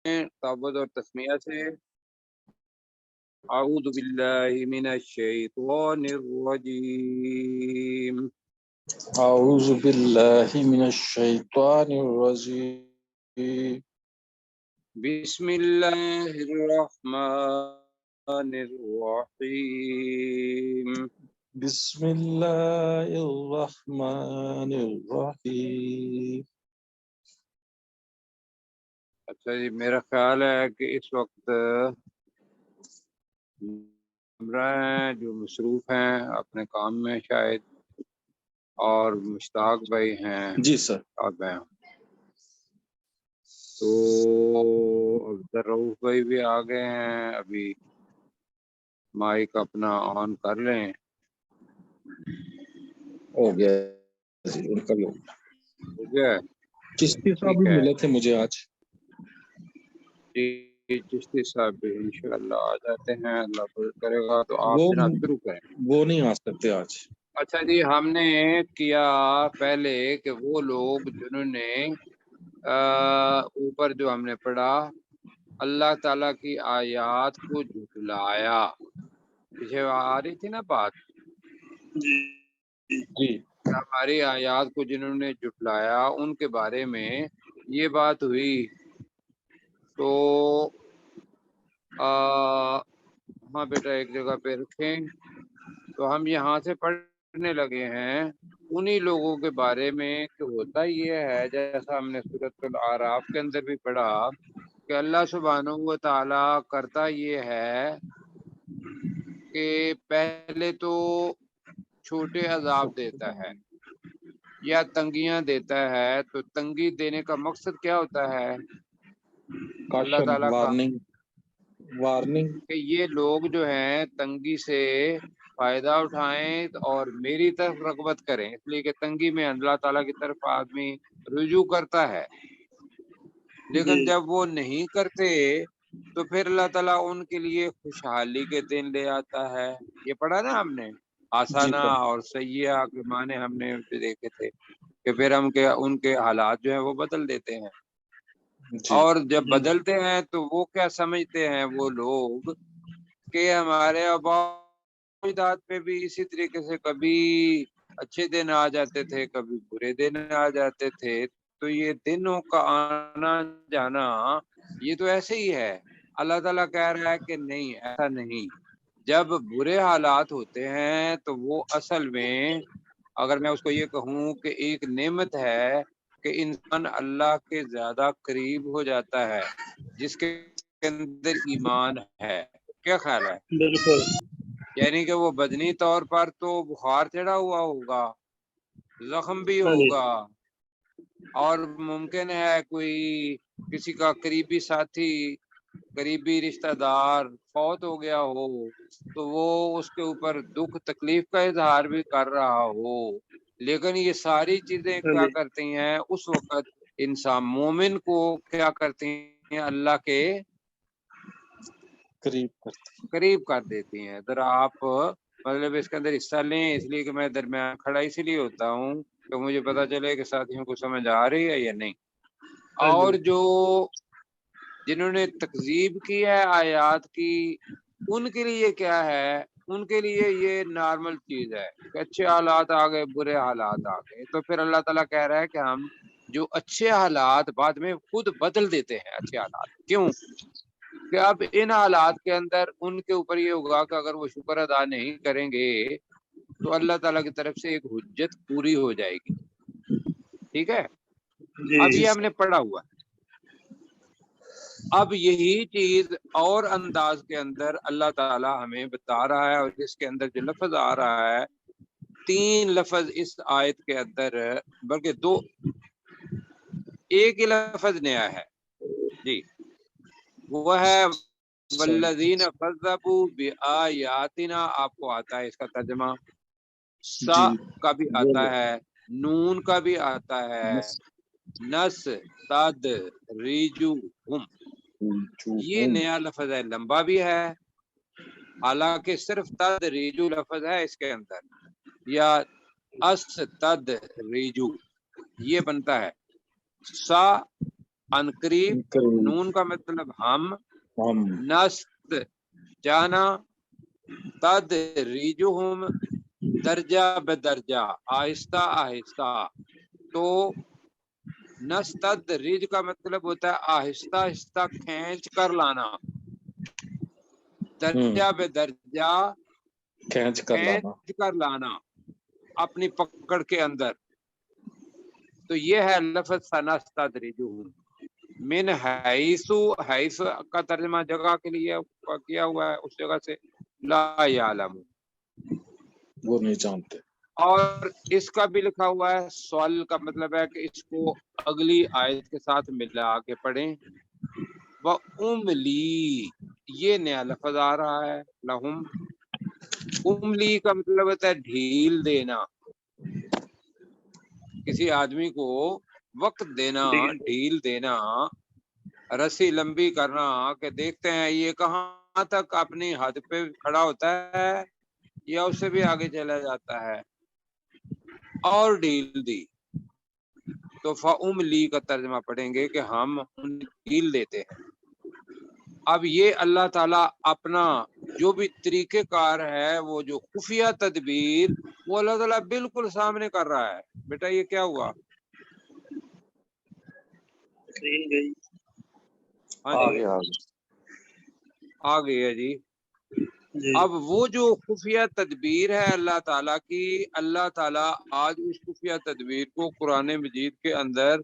تعبد اور تسمیہ سے اعوذ باللہ من الشیطان الرجیم اعوذ باللہ من الشیطان الرجیم بسم اللہ الرحمن الرحیم بسم اللہ الرحمن الرحیم۔ اچھا جی، میرا خیال ہے کہ اس وقت جو مصروف ہیں اپنے کام میں شاید، اور مشتاق بھائی ہیں جی سر۔ اور میں ہوں، تو عبد الرؤف بھائی بھی آ گئے ہیں، ابھی مائک اپنا آن کر لیں۔ ہو گیا جی، ان کا بھی ہو گیا۔ ٹھیک ہے، چشتی صاحب ٹھیک بھی ہے ملے تھے مجھے آج۔ جی، چشتی صاحب بھی انشاءاللہ آ جاتے ہیں، اللہ قبول کرے گا تو آپ وہ جناب شروع کریں۔ نہیں آ سکتے آج۔ اچھا جی، ہم نے کیا پہلے کہ وہ لوگ جنہوں نے اوپر جو ہم نے پڑھا اللہ تعالیٰ کی آیات کو جھٹلایا، پیچھے آ رہی تھی نا بات، جی ہماری آیات کو جنہوں نے جھٹلایا ان کے بارے میں یہ بات ہوئی۔ تو ہاں بیٹا ایک جگہ پہ رکھیں، تو ہم یہاں سے پڑھنے لگے ہیں انہی لوگوں کے بارے میں کہ ہوتا یہ ہے جیسا ہم نے سورۃ الاعراف کے اندر بھی پڑھا کہ اللہ سبحانہ و تعالی کرتا یہ ہے کہ پہلے تو چھوٹے عذاب دیتا ہے یا تنگیاں دیتا ہے، تو تنگی دینے کا مقصد کیا ہوتا ہے اللہ کاشن، تعالیٰ کا؟ وارننگ۔ کہ یہ لوگ جو ہیں تنگی سے فائدہ اٹھائیں اور میری طرف رغبت کریں، اس لیے کہ تنگی میں اللہ تعالیٰ کی طرف آدمی رجوع کرتا ہے، لیکن جب وہ نہیں کرتے تو پھر اللہ تعالیٰ ان کے لیے خوشحالی کے دن لے آتا ہے۔ یہ پڑھا نا ہم نے، جی آسانہ سر۔ اور سیئہ کے معنی ہم نے دیکھے تھے کہ پھر ہم ان کے حالات جو ہیں وہ بدل دیتے ہیں، جی اور جب بدلتے ہیں تو وہ کیا سمجھتے ہیں وہ لوگ کہ ہمارے آباء و اجداد پہ بھی اسی طریقے سے کبھی اچھے دن آ جاتے تھے کبھی برے دن آ جاتے تھے، تو یہ دنوں کا آنا جانا یہ تو ایسے ہی ہے۔ اللہ تعالیٰ کہہ رہا ہے کہ نہیں، ایسا نہیں، جب برے حالات ہوتے ہیں تو وہ اصل میں، اگر میں اس کو یہ کہوں کہ ایک نعمت ہے کہ انسان اللہ کے زیادہ قریب ہو جاتا ہے جس کے اندر ایمان ہے۔ کیا خیال ہے؟ بالکل یعنی کہ وہ بدنی طور پر تو بخار چڑھا ہوا ہوگا، زخم بھی ہاں جی، ہوگا، اور ممکن ہے کوئی کسی کا قریبی ساتھی، قریبی رشتہ دار فوت ہو گیا ہو تو وہ اس کے اوپر دکھ تکلیف کا اظہار بھی کر رہا ہو، لیکن یہ ساری چیزیں ہاں کیا جی، کرتی ہیں اس وقت انسان مومن کو کیا کرتی ہیں، اللہ کے قریب کر دیتی ہیں۔ ذرا آپ مطلب اس کے اندر حصہ لیں، اس لیے کہ میں درمیان کھڑا اسی لیے ہوتا ہوں کہ مجھے پتا چلے کہ ساتھیوں کو سمجھ آ رہی ہے یا نہیں۔ ہاں جی، اور جو جنہوں نے تکذیب کی ہے آیات کی، ان کے لیے کیا ہے؟ ان کے لیے یہ نارمل چیز ہے کہ اچھے حالات آ گئے برے حالات آ گئے، تو پھر اللہ تعالیٰ کہہ رہا ہے کہ ہم جو اچھے حالات بعد میں خود بدل دیتے ہیں اچھے حالات۔ کیوں؟ کہ اب ان حالات کے اندر ان کے اوپر یہ ہوگا کہ اگر وہ شکر ادا نہیں کریں گے تو اللہ تعالیٰ کی طرف سے ایک حجت پوری ہو جائے گی۔ ٹھیک ہے، اب جی، یہ ہم نے پڑھا ہوا ہے۔ اب یہی چیز اور انداز کے اندر اللہ تعالیٰ ہمیں بتا رہا ہے، اور جس کے اندر جو لفظ آ رہا ہے، 3 لفظ اس آیت کے اندر، بلکہ 2، ایک ہی لفظ نیا ہے جی، وہ ہے والذین کذبوا بآیاتنا۔ آپ کو آتا ہے اس کا ترجمہ، سا جی کا بھی آتا ہے، نون کا بھی آتا ہے، نس تد ریجو ہم، یہ نیا لفظ ہے، لمبا بھی ہے، حالانکہ صرف تد ریجو لفظ ہے اس کے اندر، یا اس تد ریجو یہ بنتا ہے، سا अनकरीब, करीब, नून का मतलब हम, हम, नस्त जाना, तदरीजुहुम दर्जा बदर्जा, आहिस्ता आहिस्ता। तो नस्तदरिज का मतलब होता है आहिस्ता आहिस्ता खींच कर लाना, दर्जा बदर्जा खींच कर लाना। खींच कर लाना अपनी पकड़ के अंदर। तो ये है लफ्ज सनस्तदरिजुहुम मिन हैसु, हैसु का तर्जमा जगह के लिए किया हुआ है, उस जगह से ला यालमू, वो नहीं जानते। और इसका भी लिखा हुआ है सवाल का मतलब है कि इसको अगली आयत के साथ मिला के पढ़ें। व उमली, ये नया लफ्ज आ रहा है लहुम। उमली का मतलब होता है ढील देना, किसी आदमी को वक्त देना, ढील देना, रस्सी लंबी करना, कि देखते हैं ये कहाँ तक अपनी हद पे खड़ा होता है या उससे भी आगे चला जाता है, और ढील दी। तो फ़उमली का तर्जमा पढ़ेंगे कि हम उन्हें ढील देते हैं। अब ये अल्लाह ताला अपना जो भी तरीक़ेकार है, वो जो खुफिया तदबीर, वो अल्लाह ताला बिल्कुल सामने कर रहा है। बेटा ये क्या हुआ? स्क्रीन गई। हाँ जी, आ गई है जी। अब वो जो खुफिया तदबीर है अल्लाह ताला की, अल्लाह ताला आज उस खुफिया तदबीर को कुरान मजीद के अंदर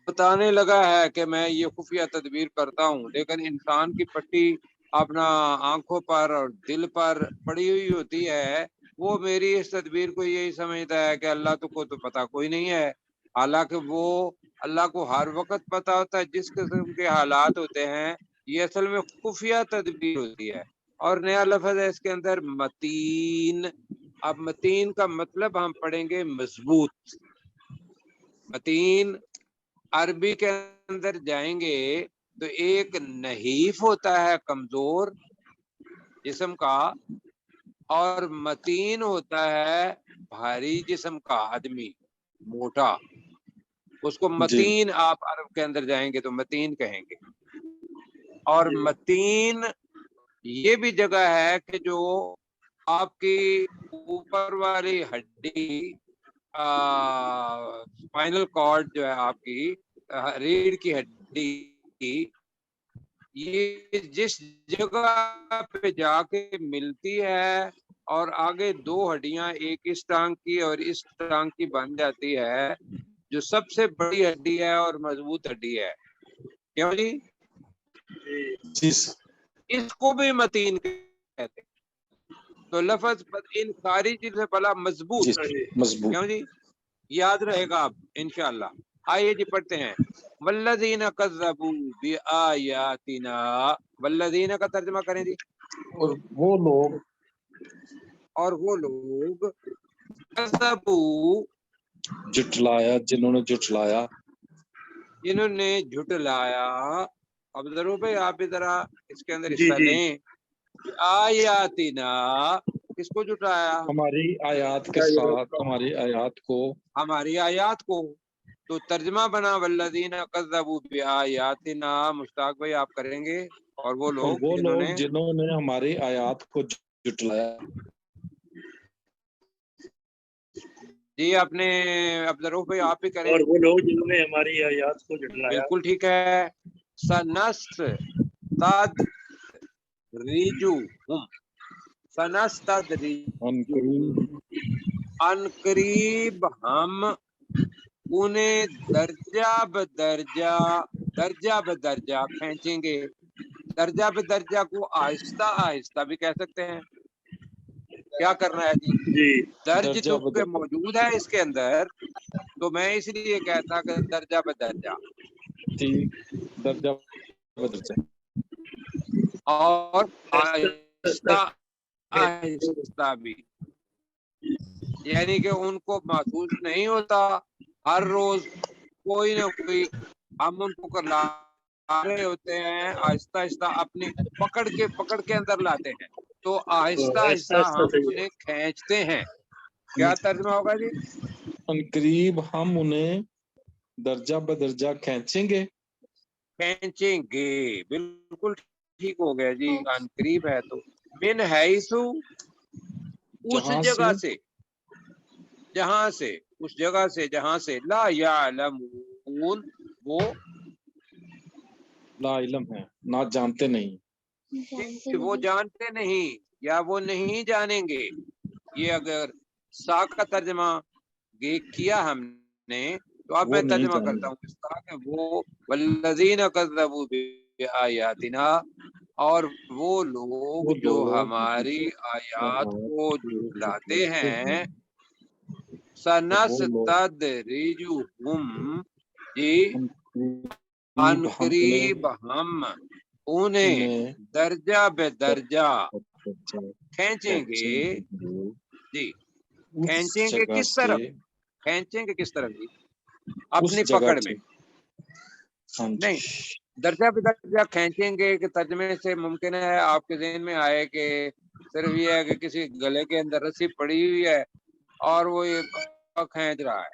बताने लगा है कि मैं ये खुफिया तदबीर करता हूँ, लेकिन इंसान की पट्टी अपना आंखों पर और दिल पर पड़ी हुई होती है। वो मेरी इस तदबीर को यही समझता है कि अल्लाह को तो पता कोई नहीं है, हालांकि वो अल्लाह को हर वक्त पता होता है जिस किस्म के हालात होते हैं। ये असल में खुफिया तदबीर होती है। और नया लफ्ज है इसके अंदर मतीन। अब मतीन का मतलब हम पढ़ेंगे मजबूत। मतीन अरबी के अंदर जाएंगे तो एक नहीफ होता है कमजोर जिस्म का, और मतीन होता है भारी जिस्म का आदमी, मोटा। उसको मतीन आप अरब के अंदर जाएंगे तो मतीन कहेंगे। और मतीन ये भी जगह है कि जो आपकी ऊपर वाली हड्डी, स्पाइनल कॉर्ड जो है आपकी रीढ़ की हड्डी की, ये जिस जगह पे जाके मिलती है और आगे दो हड्डियां, एक इस टांग की और इस टांग की बन जाती है, जो सबसे बड़ी हड्डी है और मजबूत हड्डी है। क्यों जी? इसको भी मतीन कहते हैं। तो लफ्ज इन सारी चीजें भला मजबूत, मजबूत। क्यों जी? याद रहेगा आप इंशाअल्लाह। आइए जी पढ़ते हैं। वल्लज़ीना कज़्ज़बू बिआयातिना, वल्लज़ीना का तर्जुमा करें जी। और वो लोग कज़्ज़बू, जुटलाया, जिन्होंने जुटलाया, जिन्होंने झुटलाया। अब जरूर भाई आप भी जरा इसके अंदर हिस्सा लें। आयातिना, किसको जुटाया? हमारी आयात के साथ, हमारी आयात को, हमारी आयात को। तो तर्जमा बना वल्लज़ीना कज़्ज़बू बिआयातिना। मुश्ताक भाई आप करेंगे। और वो लोग जिन्होंने हमारी आयात को जुटलाया। जी आपने, अब जरूर भाई आप भी करें। और वो लोग जिन्होंने हमारी आयात को झुठलाया। बिल्कुल ठीक है। सनस्त तद रिजु हम, सनस्त अनकरीब हम उन्हें दर्जा बदर्जा खींचेंगे। दर्जा बदर्जा को आहिस्ता आहिस्ता भी कह सकते हैं। क्या करना है जी? दर्ज चूंकि मौजूद है इसके अंदर, तो मैं इसलिए कहता कि दर्जा बदर्जा, दर्जा बदर्जा, और आहिस्ता आहिस्ता भी, यानी कि उनको महसूस नहीं होता। हर रोज कोई ना कोई हम उनको कर ला रहे होते हैं, आहिस्ता आहिस्ता अपनी पकड़ के अंदर लाते हैं। तो आहिस्ता आहिस्ता हम उन्हें खींचते हैं। क्या तर्जुमा होगा जी? अनकरीब हम उन्हें درجہ بدرجہ کھینچیں گے. کھینچیں گے، بالکل ٹھیک ہو گیا جی، ان قریب ہے. تو من حیثو، اس جہاں جگہ سے سے، جہاں سے، اس جگہ سے جہاں سے لا یعلمون، وہ لا علم ہے، نہ جانتے نہیں. وہ جانتے نہیں یا وہ نہیں جانیں گے. یہ اگر سا کا ترجمہ کیا ہم نے تو اب وہ میں نہیں ترجمہ جانیں کرتا گے. ہوں اس کا کہ وہ والذین کذبوا بآیاتنا، اور وہ لوگ وہ جو لوگ ہماری آیات کو جھٹلاتے ہیں، وہ لوگ سنستدرجہم، جی ان ہم انہیں قریب ہم انہیں درجہ بے درجہ کھینچیں گے. جی اس کھینچیں گے جگہ کس سے، طرف؟ کھینچیں گے کس طرف جی؟ اس اپنی جگہ پکڑ سے. میں. ہاں جی. نہیں، درجہ بے درجہ کھینچیں گے کہ ترجمے سے ممکن ہے آپ کے ذہن میں آئے کہ صرف یہ ہے کہ کسی گلے کے اندر رسی پڑی ہوئی ہے اور وہ یہ کھینچ رہا ہے،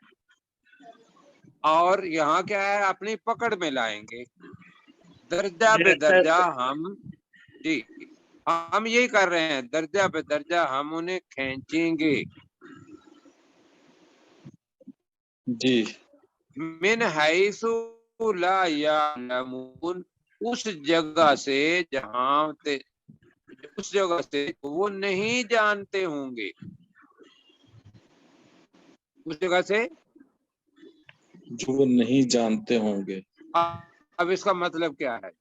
اور یہاں کیا ہے، اپنی پکڑ میں لائیں گے. درجہ بے درجہ ہم، جی ہم یہی کر رہے ہیں، درجہ بے درجہ ہم انہیں کھینچیں گے. جی من حیث لا یعلمون، اس جگہ سے جہاں اس جگہ سے وہ نہیں جانتے ہوں گے. اس جگہ سے جو وہ نہیں جانتے ہوں گے. اب اس کا مطلب کیا ہے؟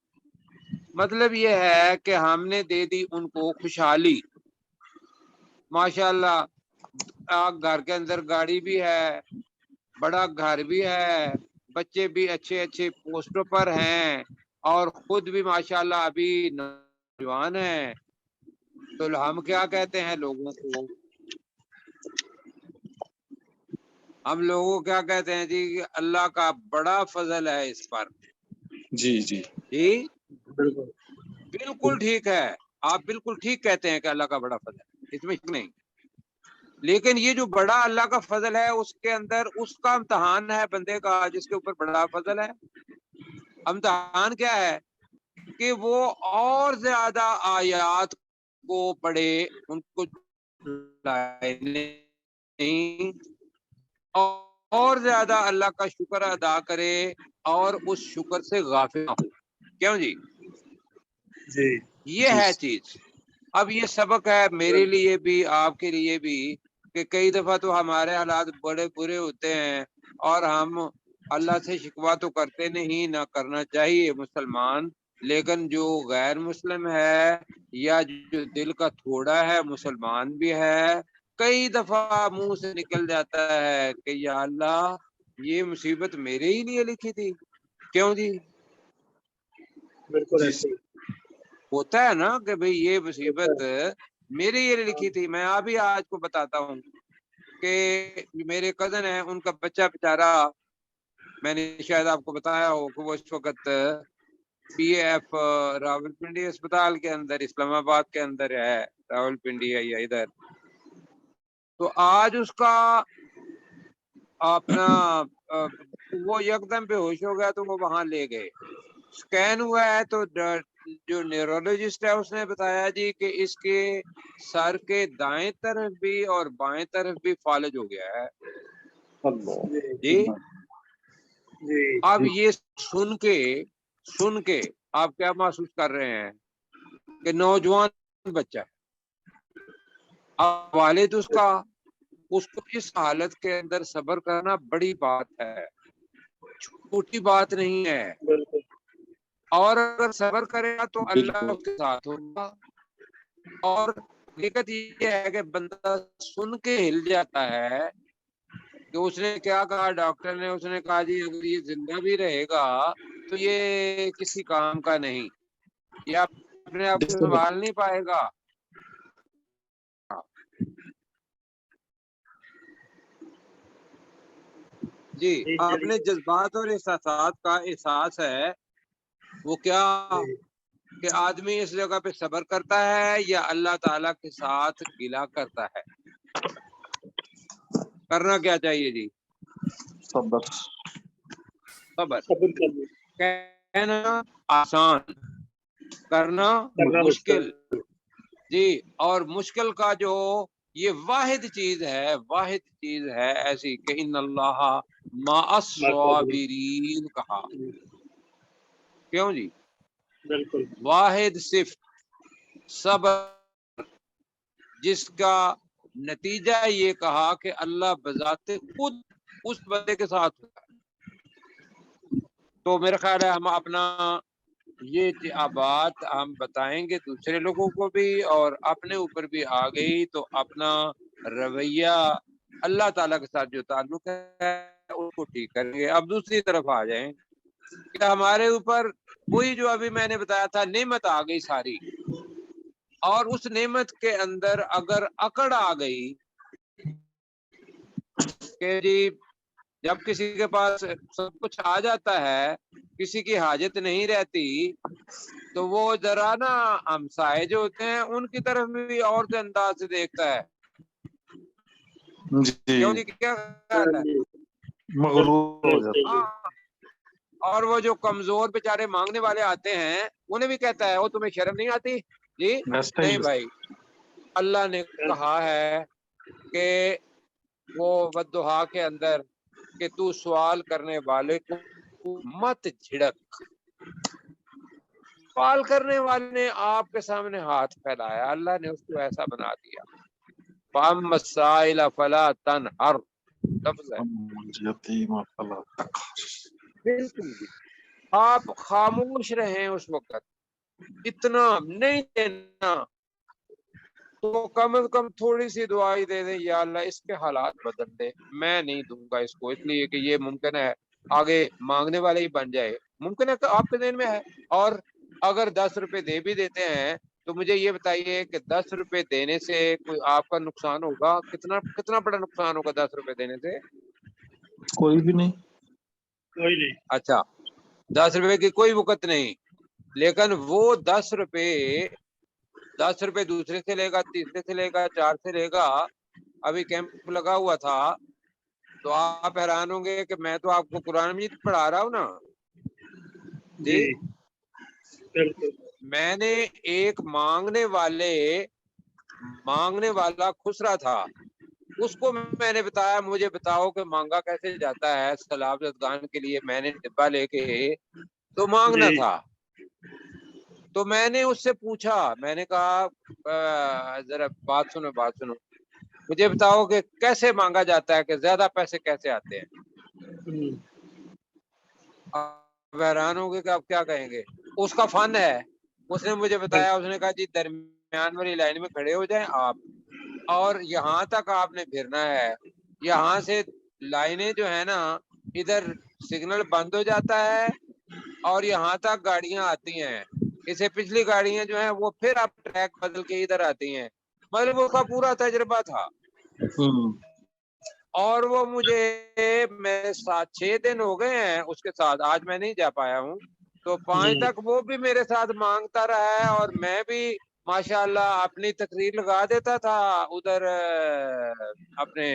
مطلب یہ ہے کہ ہم نے دے دی ان کو خوشحالی، ماشاءاللہ گھر کے اندر گاڑی بھی ہے، بڑا گھر بھی ہے، بچے بھی اچھے اچھے پوسٹوں پر ہیں، اور خود بھی ماشاءاللہ ابھی نوجوان ہیں. تو ہم کیا کہتے ہیں لوگوں کو؟ ہم لوگوں کیا کہتے ہیں جی؟ اللہ کا بڑا فضل ہے اس پر. جی جی جی بالکل بالکل ٹھیک ہے، آپ بالکل ٹھیک کہتے ہیں کہ اللہ کا بڑا فضل ہے، اس میں شک نہیں. لیکن یہ جو بڑا اللہ کا فضل ہے، اس کے اندر اس کا امتحان ہے بندے کا جس کے اوپر بڑا فضل ہے. امتحان کیا ہے کہ وہ اور زیادہ آیات کو پڑھے، ان کو نہیں، اور زیادہ اللہ کا شکر ادا کرے اور اس شکر سے غافل نہ ہو. کیوں جی؟ جی یہ جی ہے چیز. اب یہ سبق ہے میرے لیے بھی، آپ کے لیے بھی، کہ کئی دفعہ تو ہمارے حالات بڑے برے ہوتے ہیں اور ہم اللہ سے شکوہ تو کرتے نہیں، نہ کرنا چاہیے مسلمان، لیکن جو غیر مسلم ہے یا جو دل کا تھوڑا ہے مسلمان بھی ہے، کئی دفعہ منہ سے نکل جاتا ہے کہ یا اللہ یہ مصیبت میرے ہی لیے لکھی تھی. کیوں جی؟ بالکل جی ایسے ہی. ہوتا ہے نا کہ بھئی یہ مصیبت میرے لیے لکھی تھی. میں ابھی آج کو بتاتا ہوں کہ میرے کزن ہیں، ان کا بچہ بیچارہ، میں نے شاید آپ کو بتایا ہو کہ وہ اس وقت پی ایف راولپنڈی اسپتال کے اندر، اسلام آباد کے اندر ہے، راولپنڈی ہے یا ادھر. تو آج اس کا اپنا وہ یکدم بے ہوش ہو گیا، تو وہ وہاں لے گئے. اسکین ہوا ہے تو جو نیورولوجسٹ ہے اس نے بتایا جی کہ اس کے سر کے دائیں طرف بھی اور بائیں طرف بھی فالج ہو گیا ہے. اللہ. جی جی اب یہ سن کے آپ کیا محسوس کر رہے ہیں کہ نوجوان بچہ ہے، اب والد اس کو اس حالت کے اندر صبر کرنا بڑی بات ہے، چھوٹی بات نہیں ہے. بالکل اور اگر صبر کرے گا تو اللہ بالکل اس کے ساتھ ہوگا. اور حقیقت یہ ہے کہ بندہ سن کے ہل جاتا ہے کہ اس نے کیا کہا، ڈاکٹر نے، اس نے کہا جی اگر یہ زندہ بھی رہے گا تو یہ کسی کام کا نہیں، یہ اپنے آپ کو سنبھال نہیں پائے گا. جی اپنے جذبات اور احساسات کا احساس ہے وہ کیا کہ آدمی اس جگہ پہ صبر کرتا ہے یا اللہ تعالیٰ کے ساتھ گلا کرتا ہے. کرنا کیا چاہیے جی؟ صبر. सबर सब्र करना कहना आसान, करना मुश्किल जी। और मुश्किल का जो ये वाहिद चीज है ऐसी कि इन्नल्लाह माअस-साबिरीन कहा। क्यों जी? बिल्कुल वाहिद सिर्फ सब्र, जिसका नतीजा ये कहा कि अल्लाह बजाते खुद उस बंदे के साथ होता है। तो मेरा ख्याल है हम अपना ये बात हम बताएंगे दूसरे लोगों को भी, और अपने ऊपर भी आ गई तो अपना रवैया अल्लाह ताला के साथ जो ताल्लुक है उसको ठीक करेंगे। अब दूसरी तरफ आ जाएं कि हमारे ऊपर वही जो अभी मैंने बताया था, नेमत आ गई सारी, और उस नेमत के अंदर अगर अकड़ आ गई कि जी जब किसी के पास सब कुछ आ जाता है, किसी की हाजत नहीं रहती, तो वो जरा ना हमसाए जो होते हैं उनकी तरफ भी और से अंदाज से देखता है। क्यों जी, जी, क्या ख्याल है? मगरूर हो जाता है। हाँ, और वो जो कमजोर बेचारे मांगने वाले आते हैं उन्हें भी कहता है वो तुम्हें शर्म नहीं आती जी? ऐसा नहीं ही भाई, अल्लाह ने कहा है कि वो वद्दुहा के अंदर कि तू सवाल करने वाले को मत झिड़क। सवाल करने वाले ने आपके सामने हाथ फैलाया, अल्लाह ने उसको ऐसा बना दिया। फअम्मा साइला फला तनहर, लफ्ज है। यतीम फला बिल्कुल भी आप खामोश रहें उस वक्त, इतना नहीं देना तो कम से कम थोड़ी सी दुआई दे दें, या अल्लाह इसके हालात बदल दे, मैं नहीं दूंगा इसको इसलिए कि ये मुमकिन है आगे मांगने वाले ही बन जाए, मुमकिन है कि आपके दिन में है। और अगर 10 रुपए दे भी देते हैं तो मुझे ये बताइए कि 10 रुपए देने से कोई आपका नुकसान होगा? कितना कितना बड़ा नुकसान होगा 10 रुपए देने से? कोई भी नहीं। कोई नहीं। अच्छा, 10 रुपए की कोई वक़्त नहीं, लेकिन वो 10 रुपए दूसरे से लेगा, तीसरे से लेगा, 4 से लेगा। अभी कैंप लगा हुआ था तो आप हैरान होंगे कि मैं तो आपको कुरान मजीद पढ़ा रहा हूँ ना जी। जी बिल्कुल मैंने एक मांगने वाला खुसरा था, उसको मैंने बताया मुझे बताओ कि मांगा कैसे जाता है। सलाब गान के लिए मैंने डिब्बा लेके तो मांगना जी था, तो मैंने उससे पूछा, मैंने कहा जरा बात सुनो, मुझे बताओ कि कैसे मांगा जाता है, कि ज्यादा पैसे कैसे आते हैं। हम्म, आप हैरान होंगे कि आप क्या कहेंगे, उसका फन है। उसने मुझे बताया, उसने कहा जी दरमियान वाली लाइन में खड़े हो जाएं आप, और यहाँ तक आपने फिरना है, यहाँ से लाइनें जो है ना इधर सिग्नल बंद हो जाता है और यहाँ तक गाड़ियां आती हैं, इससे पिछली गाड़ियां जो हैं वो फिर आप ट्रैक बदल के इधर आती हैं। मतलब उसका पूरा तजुर्बा था। और वो मुझे मेरे साथ 6 दिन हो गए हैं उसके साथ, आज मैं नहीं जा पाया हूँ, तो 5 तक वो भी मेरे साथ मांगता रहा है और मैं भी माशाल्लाह अपनी तकरीर लगा देता था उधर अपने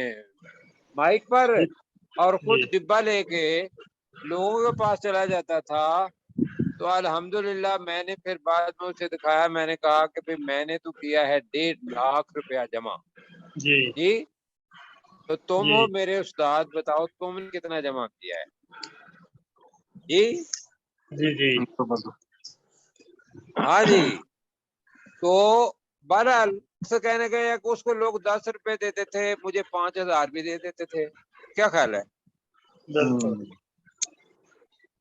माइक पर, और खुद जी डिब्बा लेके लोगों के पास चला जाता था। तो अल्हम्दुलिल्लाह मैंने फिर बाद में उसे दिखाया, मैंने कहा कि भाई मैंने तो किया है 1.5 लाख रुपया जमा जी जी, तो तुम जी हो मेरे उस्ताद, बताओ तुमने कितना जमा किया है जी? जी जी हाँ जी। तो बहरहाल से कहने गए कि उसको लोग 10 रुपए देते थे, मुझे 5,000 भी दे देते थे, क्या ख्याल है? बिल्कुल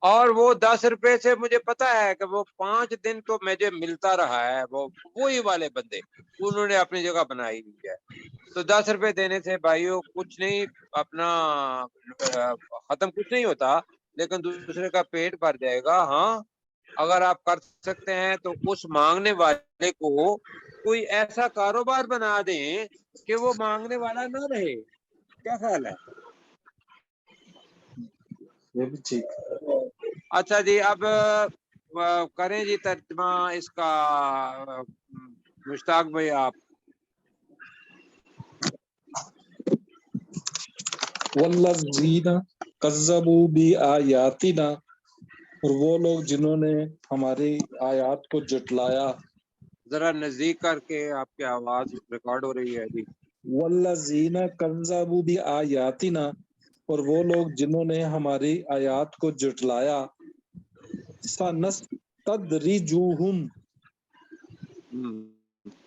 और वो 10 रुपए से मुझे पता है कि वो 5 दिन तो मुझे मिलता रहा है, वो वही वाले बंदे उन्होंने अपनी जगह बनाई हुई है। तो 10 रुपए देने से भाइयों कुछ नहीं, अपना खत्म कुछ नहीं होता, लेकिन दूसरे का पेट भर जाएगा। हाँ, अगर आप कर सकते हैं तो उस मांगने वाले को कोई ऐसा कारोबार बना दें कि वो मांगने वाला ना रहे, क्या ख्याल है? ये भी ठीक। अच्छा जी, अब करें जी तर्जमा इसका, मुश्ताक भाई आप। वल्लज़ीना कज़्ज़बू बी आयातिना, और वो लोग जिन्होंने हमारी आयात को जुटलाया। जरा नजदीक करके, आपकी आवाज रिकॉर्ड हो रही है जी। वल्लज़ीना कज़्ज़बू बी आयातिना, और वो लोग जिन्होंने हमारी आयात को जुटलाया। सनस्तद्रिजुहुम,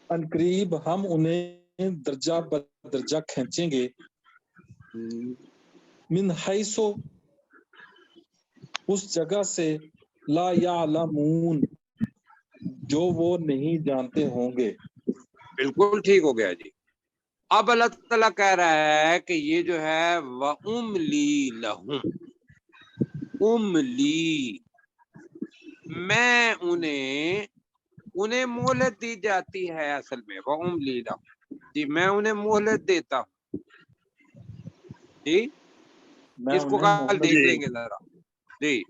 अनकरीब हम उन्हें दर्जा पर दर्जा खींचेंगे। मिन हैसो, उस जगह से, ला यालमून, जो वो नहीं जानते होंगे। बिल्कुल ठीक हो गया जी। अब अल्लाह ताला कह रहा है कि ये जो है व उमली लहुम, उमली, मैं उन्हें मोहलत दी जाती है। असल में व उमली लहुम जी, मैं उन्हें मोहलत देता हूँ जी। मैं इसको उन्हें कल मोहलत देख जी लेंगे जरा जी।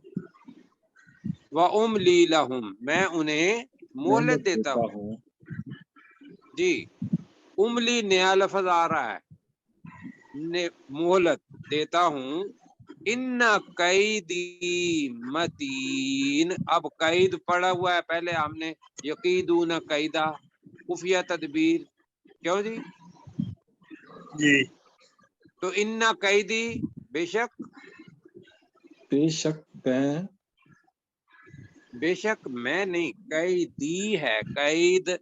व उमली लहुम, मैं उन्हें मोहलत देता हूँ हूँ। जी। उमली नया लफ्ज आ रहा है, मोहलत देता हूँ। इन्ना कैदी मतीन, अब कैद पड़ा हुआ है, पहले हमने यकीदून कैदा, खुफिया तदबीर, क्यों जी? जी तो इन्ना कैदी, बेशक, बेशक मैं नहीं, कैदी है, कैद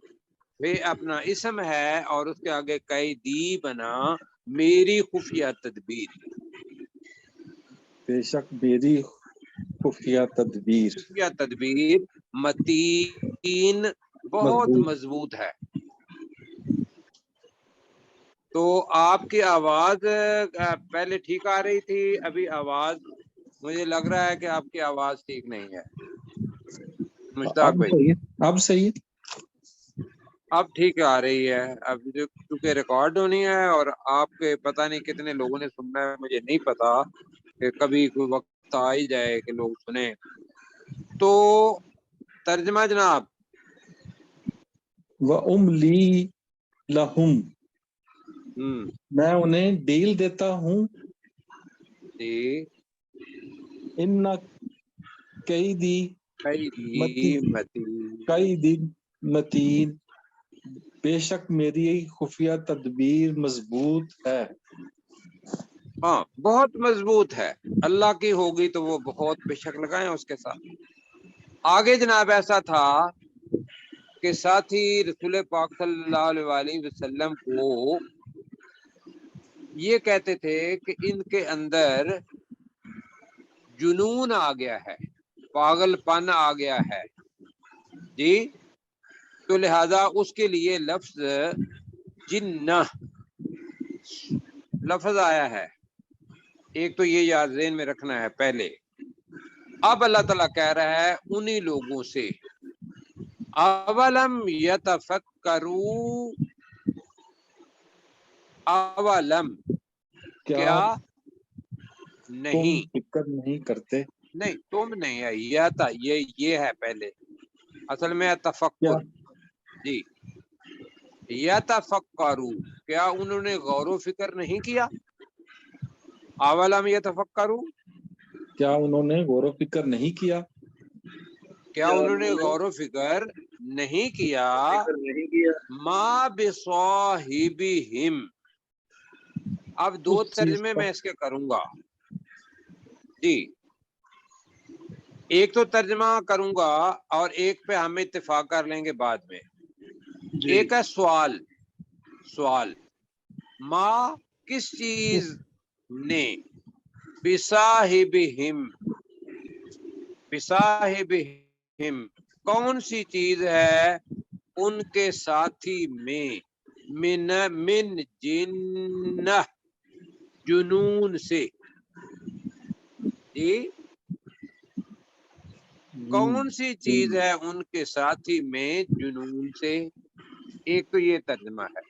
वे अपना इसम है और उसके आगे कैदी बना, मेरी खुफिया तदबीर, बेशक मेरी खुफिया तदबीर खुफिया तदबीर मतीन, बहुत मजबूत। मजबूत है। तो आपकी आवाज पहले ठीक आ रही थी, अभी आवाज मुझे लग रहा है कि आपकी आवाज ठीक नहीं है मुश्ताक अब भाई। सही है, अब सही है। अब ठीक आ रही है। अब जो चूंकि रिकॉर्ड होनी है और आपके पता नहीं कितने लोगों ने सुनना है, मुझे नहीं पता, कि कभी कोई वक्त आ ही जाए कि लोग सुने। तो तर्जमा जनाब। व उमली लहुम, हम्म, मैं उन्हें डील देता हूँ। जी। इन्ना कैदी मती मतीन, कैदी मतीन, बेशक मेरी खुफिया तदबीर मजबूत है। हाँ, बहुत मजबूत है। अल्लाह की होगी तो वो बहुत, बेशक लगाए उसके साथ। आगे जनाब ऐसा था कि साथ ही रसूल पाक सल्लल्लाहु अलैहि वसल्लम को ये कहते थे कि इनके अंदर जुनून आ गया है, पागलपन आ गया है जी। तो लिहाजा उसके लिए लफ्ज जिन्ना लफ्ज आया है। एक तो ये याद ज़हन में रखना है पहले। अब अल्लाह ताला कह रहा है उन्हीं लोगों से, अवलम यतफक्करू, अवलम, क्या तुम नहीं, फिक्र नहीं करते? नहीं तुम नहीं है, यह था, ये है पहले, असल में क्या तफक्कुर जी। यतफक्करू, क्या उन्होंने गौर व फिक्र नहीं किया? अवलम यतफक्करू, क्या उन्होंने गौर व फिक्र नहीं किया? क्या उन्होंने गौर व फिक्र नहीं किया? नहीं किया। मा बिसाहिबिहिम, अब दो उस चीज तर्जमे का मैं इसके करूंगा जी। एक तो तर्जमा करूंगा और एक पे हम इत्तेफाक कर लेंगे बाद में। जी एक है सवाल, सवाल, माँ किस चीज ने, बिसाहिबिहिम, बिसाहिबिहिम कौन सी चीज है उनके साथी में, मिन मिन जिन्नह, जुनून से जी। कौन सी चीज है उनके साथी में जुनून से, एक तो ये तर्जमा है।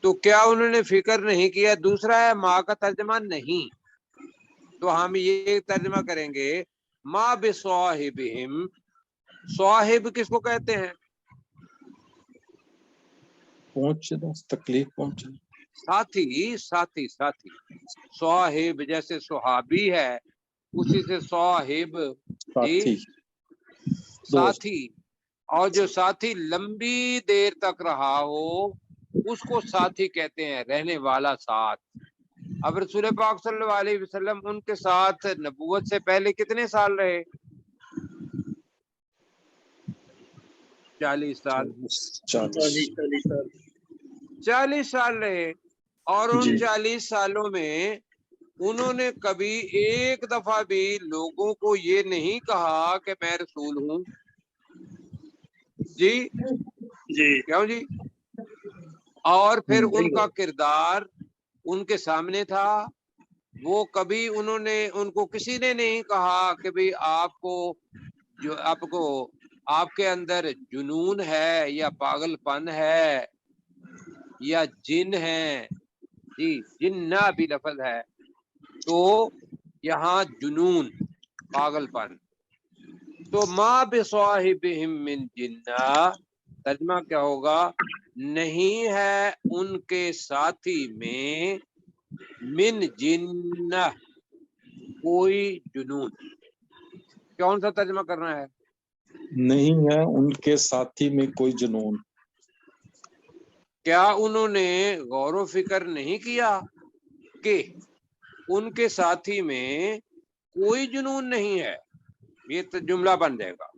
तो क्या उन्होंने फिक्र नहीं किया? दूसरा है माँ का तर्जमा नहीं, तो हम ये तर्जमा करेंगे माँ बिस्वाहिबिहिम, स्वाहिब किसको कहते हैं? पहुंचना, तकलीफ पहुंचना। साथी साथी साथी, साहिब जैसे सुहाबी है उसी से साहिब जी साथी दोस्त। साथी, और जो साथी लंबी देर तक रहा हो उसको साथी कहते हैं, रहने वाला साथ। अब रसूल पाक सल्लल्लाहु अलैहि वसल्लम उनके साथ नबूवत से पहले कितने साल रहे? 40 साल। 40 40 साल रहे, और उन जी 40 सालों में उन्होंने कभी एक दफा भी लोगों को ये नहीं कहा कि मैं रसूल हूं जी, जी क्यों जी? और फिर हम्म, उनका किरदार उनके सामने था, वो कभी उनको किसी ने नहीं कहा कि भाई आपको आपके अंदर जुनून है या पागलपन है या जिन है जी, जिन्ना भी लफ्ज है, तो यहाँ जुनून पागलपन, तो माँ बिस्वाहिबिहिम मिन जिन्ना, तर्जमा क्या होगा? नहीं है उनके साथी में मिन जिन्ना कोई जुनून। कौन सा तर्जमा करना है? नहीं है उनके साथी में कोई जुनून। क्या उन्होंने गौर फिक्र नहीं किया कि उनके साथी में कोई जुनून नहीं है? ये तो जुमला बन जाएगा।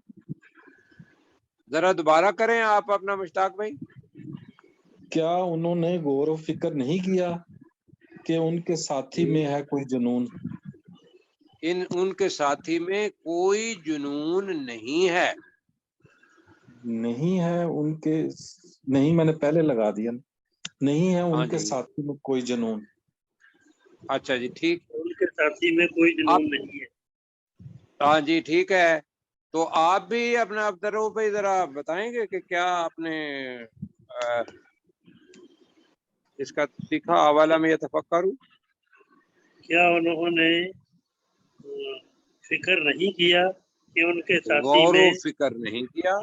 जरा दोबारा करें आप अपना मुश्ताक भाई। क्या उन्होंने गौर व फिक्र नहीं किया कि उनके साथी में है कोई जुनून? उनके साथी में कोई जुनून नहीं है। नहीं है उनके, नहीं मैंने पहले लगा दिया, नहीं है हाँ उनके जी, साथी में कोई जुनून। अच्छा जी, ठीक। उनके साथी में कोई आप, जुनून नहीं है। हाँ जी ठीक है। तो आप भी अपना अब्दुर्रऊफ भाई जरा बताएंगे कि क्या आपने इसका सीखा? हवाला में यतफक्करू, क्या उन्होंने फिक्र नहीं किया कि उनके साथी गौरो में फिक्र नहीं किया।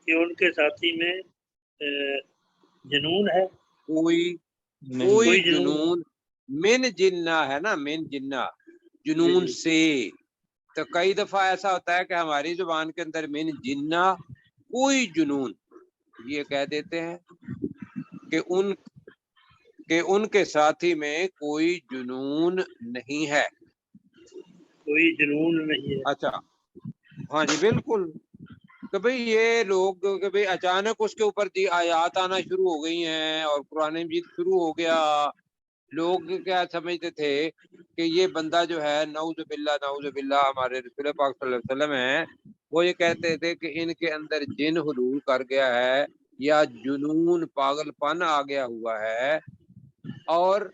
कि उनके साथी में जुनून है? कोई नहीं कोई कोई जुनून जुनून, मिन जिन्ना है ना, मिन जिन्ना जुनून जी। से। तो कई दफा ऐसा होता है कि हमारी जुबान के अंदर मिन जिन्ना कोई जुनून ये कह देते हैं कि उनके साथी में कोई जुनून नहीं है। कोई जुनून नहीं है। अच्छा, हाँ जी बिल्कुल। कि भाई ये लोग कि भाई अचानक उसके ऊपर आयात आना शुरू हो गई हैं और कुरान मजीद शुरू हो गया। लोग क्या समझते थे कि ये बंदा जो है नऊज़ बिल्ला हमारे रसूल पाक सल्लल्लाहु अलैहि वसल्लम है, वो ये कहते थे कि इनके अंदर जिन हुलूल कर गया है या जुनून पागलपन आ गया हुआ है, और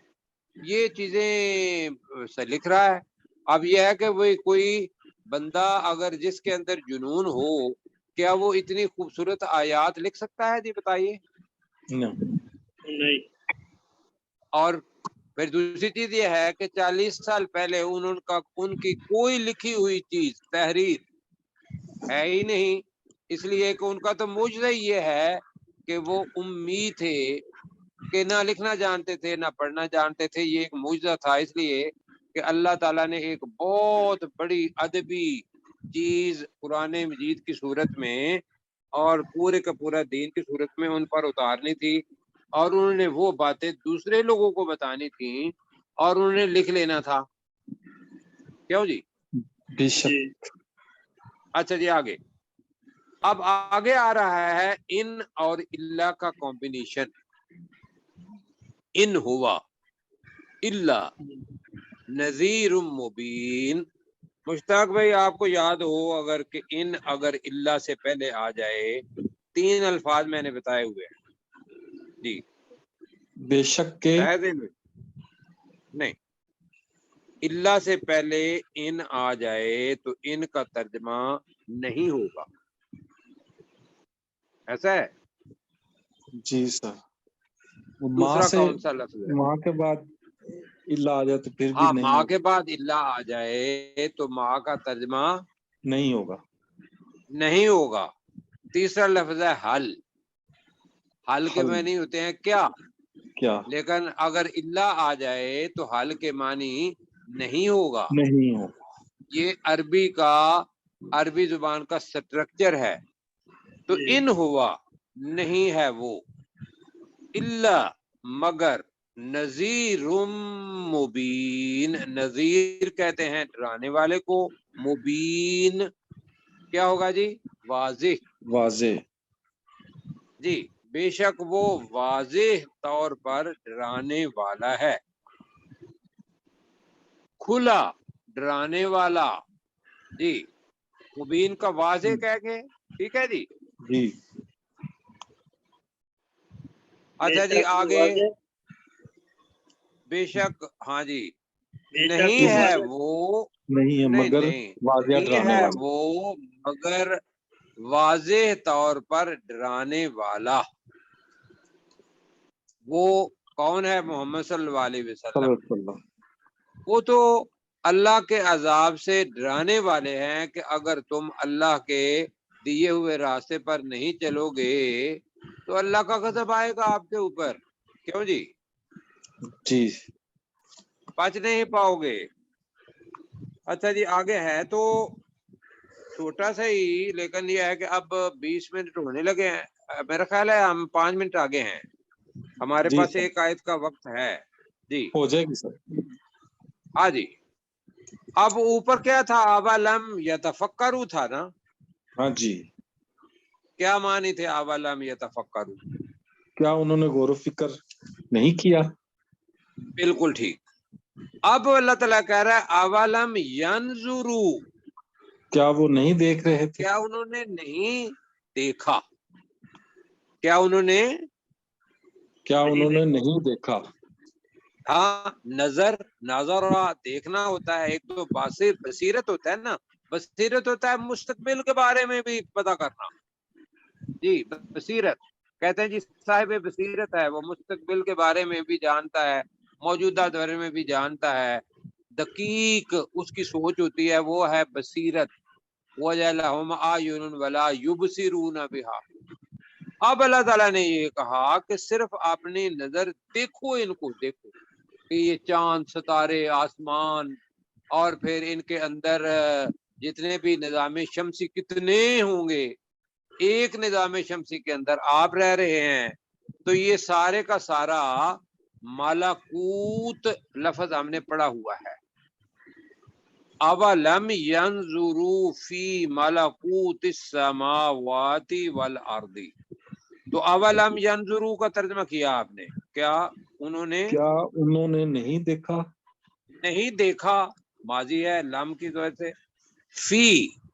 ये चीजें से लिख रहा है। अब यह है कि वही कोई बंदा अगर जिसके अंदर जुनून हो, क्या वो इतनी खूबसूरत आयात लिख सकता है जी? बताइए। नहीं। और फिर दूसरी चीज ये है कि 40 साल पहले उनकी कोई लिखी हुई चीज तहरीर है ही नहीं, इसलिए कि उनका तो मौजूदा ही ये है कि वो उम्मी थे, कि ना लिखना जानते थे ना पढ़ना जानते थे। ये एक मौजूदा था, इसलिए कि अल्लाह ताला ने एक बहुत बड़ी अदबी चीज कुरान मजीद की सूरत में और पूरे का पूरा दीन की सूरत में उन पर उतारनी थी, और उन्होंने वो बातें दूसरे लोगों को बतानी थी और उन्होंने लिख लेना था। क्यों जी? बेशक। जी अच्छा जी, आगे। अब आगे आ रहा है इन और इल्ला का कॉम्बिनेशन। इन हुआ इल्ला नज़ीर मुबीन। मुश्ताक भाई आपको याद हो अगर कि इन अगर इल्ला से पहले आ जाए, 3 अल्फाज मैंने बताए हुए हैं जी। बेशक के है दिन में नहीं, इल्ला से पहले इन आ जाए तो इन का तर्जमा नहीं होगा, ऐसा है। जी सर, वो माँ दूसरा से, कौन सा लफ्ज है? माँ के बाद इल्ला आ जाए तो फिर भी हाँ, नहीं माँ होगा। के बाद इल्ला आ जाए तो माँ का तर्जमा नहीं होगा। नहीं होगा। तीसरा लफ्ज है हल। حل کے حل۔ معنی ہوتے ہیں کیا، کیا لیکن اگر اللہ آ جائے تو حل کے معنی نہیں ہوگا. نہیں ہو. یہ عربی زبان کا سٹرکچر ہے. تو جی ان ہوا نہیں ہے وہ، اللہ مگر، نذیر مبین، نذیر کہتے ہیں ڈرانے والے کو، مبین کیا ہوگا جی، واضح. واضح. جی بے شک وہ واضح طور پر ڈرانے والا ہے، کھلا ڈرانے والا. جی مبین کا واضح کہہ کے، ٹھیک ہے جی. جی اچھا جی بے شک آگے، واضح، بے شک، ہاں جی، بے شک نہیں ہے واضح، وہ، نہیں ہے نہیں مگر نہیں واضح نہیں ڈرانے ہے والا. وہ مگر واضح طور پر ڈرانے والا. وہ کون ہے؟ محمد صلی اللہ علیہ صلی وسلم. اللہ علیہ وسلم. وہ تو اللہ کے عذاب سے ڈرانے والے ہیں کہ اگر تم اللہ کے دیے ہوئے راستے پر نہیں چلو گے تو اللہ کا غضب آئے گا آپ کے اوپر. کیوں جی؟ جی بچ نہیں پاؤ گے. اچھا جی آگے ہے تو چھوٹا سا ہی، لیکن یہ ہے کہ اب 20 منٹ ہونے لگے ہیں، میرا خیال ہے ہم 5 منٹ آگے ہیں، ہمارے جی پاس سر، ایک آیت کا وقت ہے. جی ہو جائے گی سر. ہاں جی. اب اوپر کیا تھا؟ اولم یتفکروا تھا نا. ہاں جی، کیا معنی تھے اولم یتفکروا؟ کیا انہوں نے غور و فکر نہیں کیا؟ بالکل ٹھیک. اب اللہ تعالیٰ کہہ رہا ہے اولم ینظروا، کیا وہ نہیں دیکھ رہے تھے؟ کیا انہوں نے نہیں دیکھا؟ کیا انہوں نے، کیا انہوں نے نہیں دیکھا؟ ہاں نظر، دیکھنا ہوتا ہے. ایک تو بصیرت ہوتا ہے نا، بصیرت ہوتا ہے مستقبل کے بارے میں بھی پتہ کرنا. جی بصیرت کہتے ہیں جی صاحب بصیرت ہے، وہ مستقبل کے بارے میں بھی جانتا ہے، موجودہ دور میں بھی جانتا ہے. دقیق اس کی سوچ ہوتی ہے، وہ ہے بصیرت. وَجَعَلَهُمْ أَعْيُنٌ وَلَا يُبْصِرُونَ بِهَا. اب اللہ تعالیٰ نے یہ کہا کہ صرف اپنی نظر دیکھو، ان کو دیکھو کہ یہ چاند، ستارے، آسمان، اور پھر ان کے اندر جتنے بھی نظام شمسی کتنے ہوں گے، ایک نظام شمسی کے اندر آپ رہ رہے ہیں، تو یہ سارے کا سارا ملکوت لفظ ہم نے پڑھا ہوا ہے. اولم ینظروا فی ملکوت السماوات والارض. تو اولم ینظروا کا ترجمہ کیا آپ نے، کیا انہوں نے کیا انہوں نے نہیں دیکھا؟ نہیں دیکھا، ماضی ہے لم کی وجہ سے.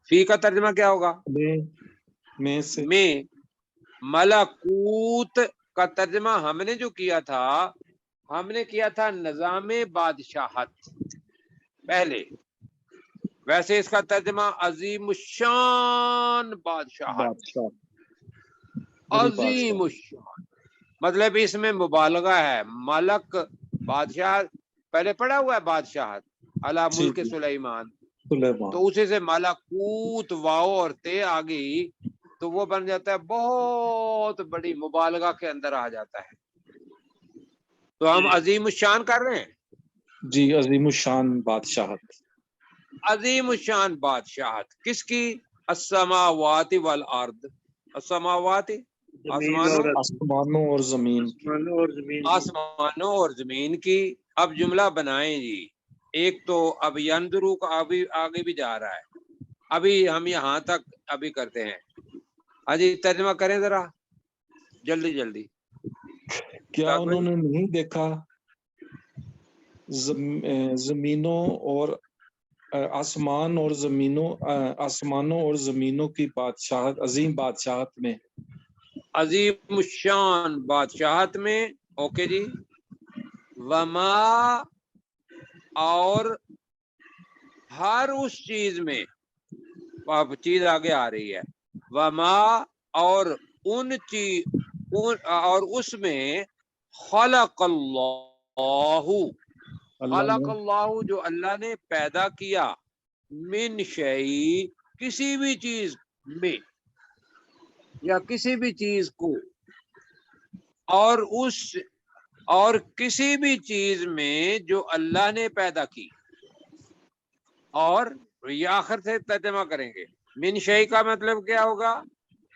فی کا ترجمہ کیا ہوگا؟ میں سے. میں. ملکوت کا ترجمہ ہم نے جو کیا تھا، ہم نے کیا تھا نظام بادشاہت پہلے. ویسے اس کا ترجمہ عظیم الشان بادشاہت، بادشاہ، بڑی عظیم بادشاہ. الشان، مطلب اس میں مبالغہ ہے. ملک بادشاہ پہلے پڑھا ہوا ہے، بادشاہت علی جی ملک جی، سلیمان، سلیمان. تو اسی سے ملکوت واو اور تے آ گئی تو وہ بن جاتا ہے بہت بڑی مبالغہ کے اندر آ جاتا ہے. تو ہم عظیم الشان کر رہے ہیں، جی عظیم الشان بادشاہت. عظیم الشان بادشاہت کس کی؟ السماوات والارض. السماوات زمین اور آسمانوں اور زمین کی. آسمانوں اور زمین کی. آسمانوں اور زمین کی. اب جملہ بنائیں جی. ایک تو اب ینظرو کا ابھی آگے بھی جا رہا ہے، ابھی ہم یہاں تک ابھی کرتے ہیں. ہاں جی ترجمہ کریں ذرا جلدی جلدی. کیا انہوں نے نہیں دیکھا زمینوں اور آسمان اور زمینوں، آسمانوں اور زمینوں کی بادشاہت، عظیم بادشاہت میں. عظیم الشان بادشاہت میں. اوکے جی. وما، اور ہر اس چیز میں، اب چیز آگے آ رہی ہے. وما، اور ان چیز، اور اس میں خلق اللہ، اللہ خلق نے اللہ جو اللہ نے پیدا کیا، من شیء کسی بھی چیز میں یا کسی بھی چیز کو، اور کسی بھی چیز میں جو اللہ نے پیدا کی، اور یہ آخر سے ترجمہ کریں گے، من شیء کا مطلب کیا ہوگا؟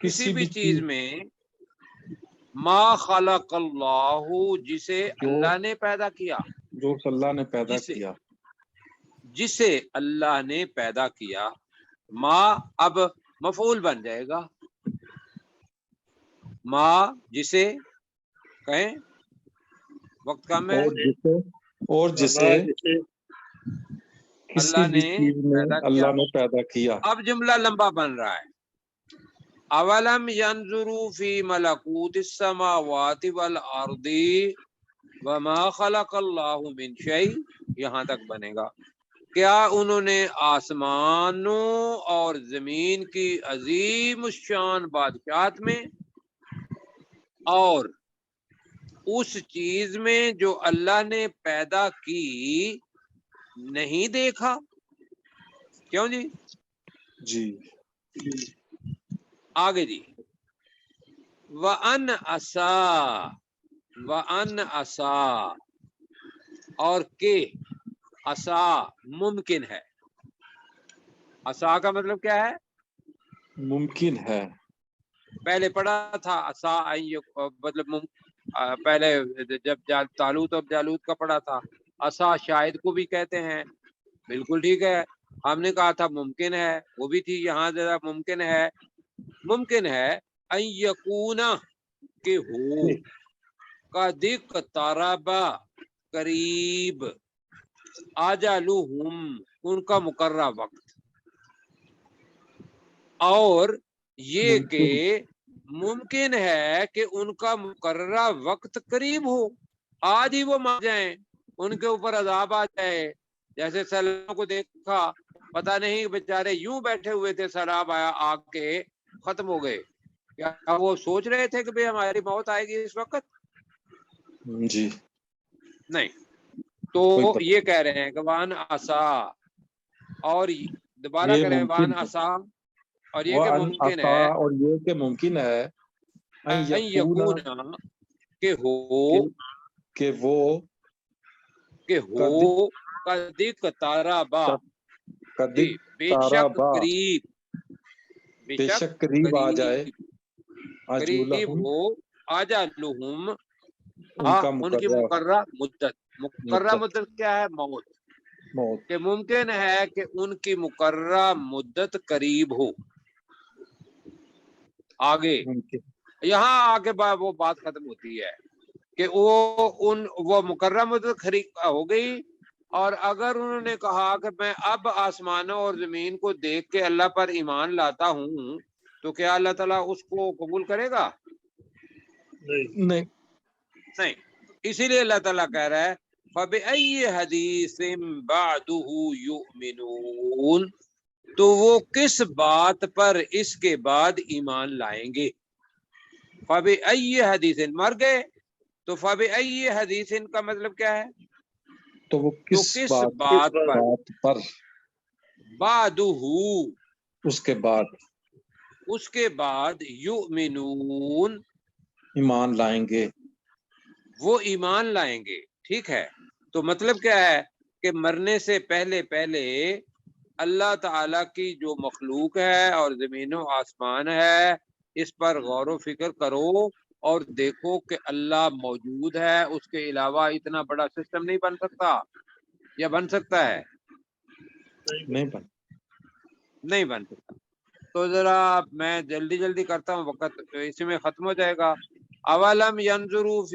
کسی بھی چیز میں ما خلق اللہ، جسے اللہ نے پیدا کیا، جو اللہ نے پیدا کیا، جسے اللہ نے پیدا کیا. ما اب مفعول بن جائے گا، ما جسے کہیں، وقت کم ہے، اور جسے کسی اللہ بھی نے چیز میں پیدا کیا. اللہ نے پیدا کیا. اب جملہ لمبا بن رہا ہے. اولم ينظروا فی ملکوت السماوات والارض وما خلق اللہ من شیء، یہاں تک بنے گا. کیا انہوں نے آسمانوں اور زمین کی عظیم الشان بادشاہت میں اور اس چیز میں جو اللہ نے پیدا کی نہیں دیکھا؟ کیوں جی؟ جی آگے جی، وَأَنْ عَسَىٰ اور کہ عصا ممکن ہے. عصا کا مطلب کیا ہے؟ ممکن ہے. پہلے پڑھا تھا عصا مطلب پہلے جب طالوت اور جالوت کا پڑھا تھا. عصا شاید کو بھی کہتے ہیں، بالکل ٹھیک ہے. ہم نے کہا تھا ممکن ہے، وہ بھی تھی. یہاں ذرا ممکن ہے ان یکون کہ ہو، قد اقتربا قریب، اجلہم ان کا مقررہ وقت، اور یہ کہ ممکن ہے کہ ان کا مقررہ وقت قریب ہو، آج ہی وہ مر جائیں، ان کے اوپر عذاب آ جائے. جیسے سیلابوں کو دیکھا، پتہ نہیں بیچارے یوں بیٹھے ہوئے تھے، سیلاب آیا آ کے ختم ہو گئے. کیا وہ سوچ رہے تھے کہ بھئی ہماری موت آئے گی اس وقت؟ جی نہیں. تو یہ کہہ رہے ہیں کہ وان عصا، اور دوبارہ کریں وان عصا، اور یہ کہ ممکن ہے، اور یہ کہ ممکن ہے ان یکون کہ ہو، کہ وہ قد اقتربا، بے شک قریب، بے شک قریب آ جائے، قریب ہو، اجلہم ان کی مقررہ مدت. مقررہ مدت کیا ہے؟ موت. کہ ممکن ہے کہ ان کی مقررہ مدت قریب ہو. آگے یہاں آگے وہ بات ختم ہوتی ہے کہ وہ مقررہ مدت ہو گئی، اور اگر انہوں نے کہا کہ میں اب آسمانوں اور زمین کو دیکھ کے اللہ پر ایمان لاتا ہوں، تو کیا اللہ تعالیٰ اس کو قبول کرے گا؟ نہیں. اسی لیے اللہ تعالیٰ کہہ رہا ہے فَبِأَيِّ حَدِيثٍ بَعْدُهُ يُؤْمِنُونَ، تو وہ کس بات پر اس کے بعد ایمان لائیں گے؟ فَبِأَيِّ حَدِيثٍ، مر گئے تو فَبِأَيِّ حَدِيثٍ کا مطلب کیا ہے؟ تو وہ کس بات پر بَعْدُهُ، اس کے بعد یؤمنون، ایمان لائیں گے، وہ ایمان لائیں گے. ٹھیک ہے. تو مطلب کیا ہے کہ مرنے سے پہلے اللہ تعالیٰ کی جو مخلوق ہے اور زمین و آسمان ہے، اس پر غور و فکر کرو اور دیکھو کہ اللہ موجود ہے، اس کے علاوہ اتنا بڑا سسٹم نہیں بن سکتا. یا بن سکتا ہے؟ نہیں بن سکتا. تو ذرا میں جلدی کرتا ہوں، وقت اسی میں ختم ہو جائے گا. اولم ینظروا